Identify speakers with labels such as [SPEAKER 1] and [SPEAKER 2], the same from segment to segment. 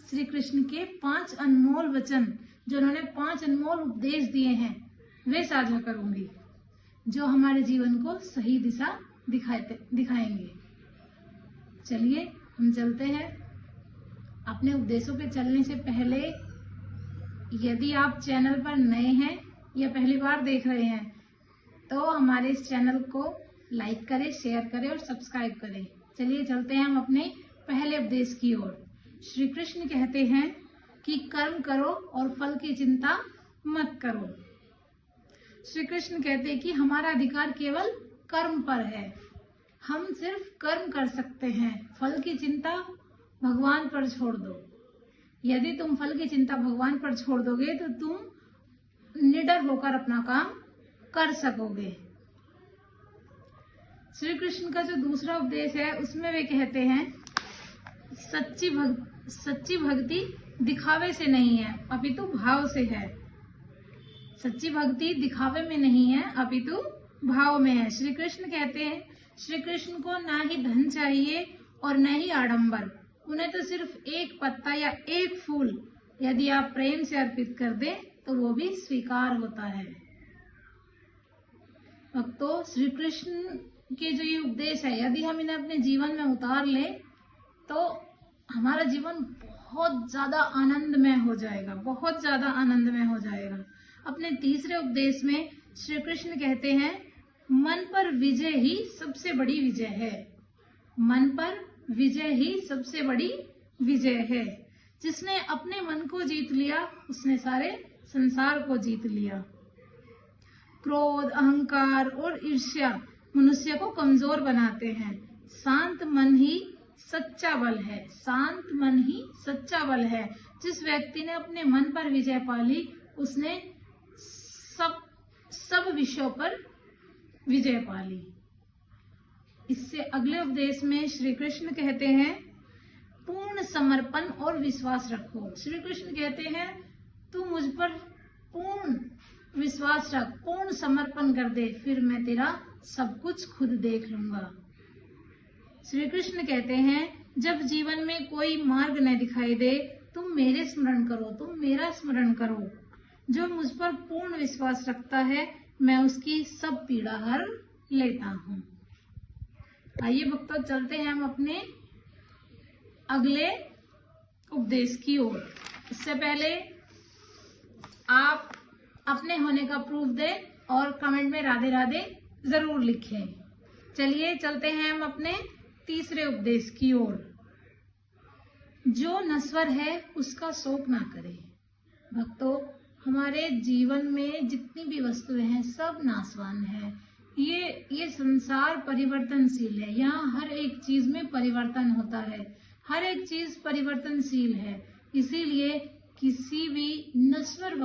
[SPEAKER 1] श्री कृष्ण के 5 अनमोल वचन, जो उन्होंने 5 अनमोल उपदेश दिए हैं, वे साझा करूंगी, जो हमारे जीवन को सही दिशा दिखाएंगे। चलिए हम चलते हैं। अपने उपदेशों पे चलने से पहले यदि आप चैनल पर नए हैं या पहली बार देख रहे हैं तो हमारे इस चैनल को लाइक करें, शेयर करें और सब्सक्राइब करें। चलिए चलते हैं हम अपने पहले उपदेश की ओर। श्री कृष्ण कहते हैं कि कर्म करो और फल की चिंता मत करो। श्री कृष्ण कहते हैं कि हमारा अधिकार केवल कर्म पर है। हम सिर्फ कर्म कर सकते हैं, फल की चिंता भगवान पर छोड़ दो। यदि तुम फल की चिंता भगवान पर छोड़ दोगे तो तुम निडर होकर अपना काम कर सकोगे। श्री कृष्ण का जो दूसरा उपदेश है उसमें वे कहते हैं सच्ची भक्ति दिखावे से नहीं है अपितु भाव से है। सच्ची भक्ति दिखावे में नहीं है अपितु भाव में है। श्री कृष्ण कहते हैं श्री कृष्ण को ना ही धन चाहिए और न ही आडंबर। उन्हें तो सिर्फ एक पत्ता या एक फूल यदि आप प्रेम से अर्पित कर दें तो वो भी स्वीकार होता है। भक्तों, श्री कृष्ण के जो ये उपदेश है, यदि हम इन्हें अपने जीवन में उतार लें तो हमारा जीवन बहुत ज्यादा आनंदमय हो जाएगा, बहुत ज्यादा आनंदमय हो जाएगा। अपने तीसरे उपदेश में श्री कृष्ण कहते हैं मन पर विजय ही सबसे बड़ी विजय है। मन पर विजय ही सबसे बड़ी विजय है। जिसने अपने मन को जीत लिया उसने सारे संसार को जीत लिया। क्रोध, अहंकार और ईर्ष्या मनुष्य को कमजोर बनाते हैं। शांत मन ही सच्चा बल है। शांत मन ही सच्चा बल है। जिस व्यक्ति ने अपने मन पर विजय पा ली उसने सब विषयों पर विजय पा ली। इससे अगले उपदेश में श्री कृष्ण कहते हैं पूर्ण समर्पण और विश्वास रखो। श्री कृष्ण कहते हैं तू मुझ पर पूर्ण विश्वास रख, पूर्ण समर्पण कर दे, फिर मैं तेरा सब कुछ खुद देख लूंगा। श्री कृष्ण कहते हैं जब जीवन में कोई मार्ग न दिखाई दे तुम मेरे स्मरण करो, तुम मेरा स्मरण करो। जो मुझ पर पूर्ण विश्वास रखता है मैं उसकी सब पीड़ा हर लेता हूँ। आइए भक्तों, चलते हैं हम अपने अगले उपदेश की ओर। इससे पहले आप अपने होने का प्रूफ दें और कमेंट में राधे राधे जरूर लिखें। चलिए चलते हैं हम अपने तीसरे उपदेश की ओर। जो नश्वर है उसका शोक ना करे। भक्तों, हमारे जीवन में जितनी भी वस्तुएं हैं सब नाशवान है। ये संसार परिवर्तनशील है। यहाँ हर एक चीज में परिवर्तन होता है, हर एक चीज परिवर्तनशील है। इसीलिए किसी भी नश्वर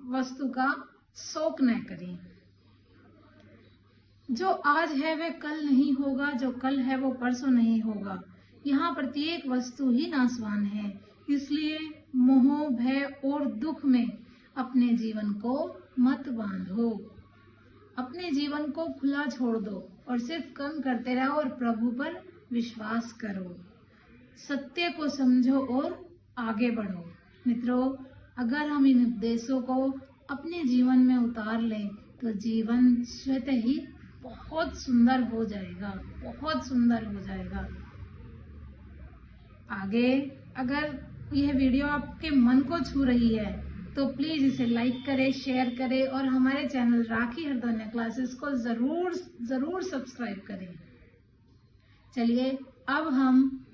[SPEAKER 1] वस्तु का शोक न करें। जो आज है वह कल नहीं होगा, जो कल है वो परसों नहीं होगा। यहाँ प्रत्येक वस्तु ही नाशवान है। इसलिए मोह, भय और दुख में अपने जीवन को मत बांधो। अपने जीवन को खुला छोड़ दो और सिर्फ कर्म करते रहो और प्रभु पर विश्वास करो। सत्य को समझो और आगे बढ़ो। मित्रों, अगर हम इन उपदेशों को अपने जीवन में उतार लें तो जीवन स्वतः ही बहुत सुंदर हो जाएगा, बहुत सुंदर हो जाएगा। आगे अगर यह वीडियो आपके मन को छू रही है तो प्लीज इसे लाइक करें, शेयर करें और हमारे चैनल राखी हरदन्या क्लासेस को जरूर सब्सक्राइब करें। चलिए अब हम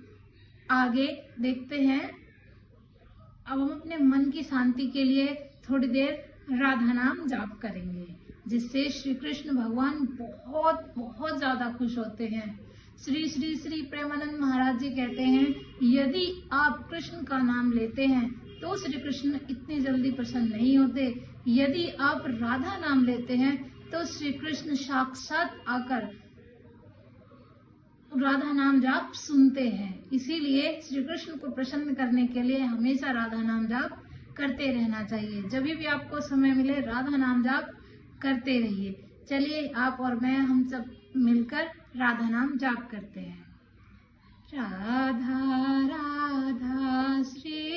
[SPEAKER 1] आगे देखते हैं। अब हम अपने मन की शांति के लिए थोड़ी देर राधा नाम जाप करेंगे, जिससे श्री कृष्ण भगवान बहुत ज्यादा खुश होते हैं। श्री श्री श्री प्रेमानंद महाराज जी कहते हैं यदि आप कृष्ण का नाम लेते हैं तो श्री कृष्ण इतनी जल्दी प्रसन्न नहीं होते। यदि आप राधा नाम लेते हैं तो श्री कृष्ण साक्षात आकर राधा नाम जाप सुनते हैं। इसीलिए श्री कृष्ण को प्रसन्न करने के लिए हमेशा राधा नाम जाप करते रहना चाहिए। जब भी आपको समय मिले राधा नाम जाप करते रहिए। चलिए आप और मैं हम सब मिलकर राधा नाम जाप करते हैं। राधा राधा श्री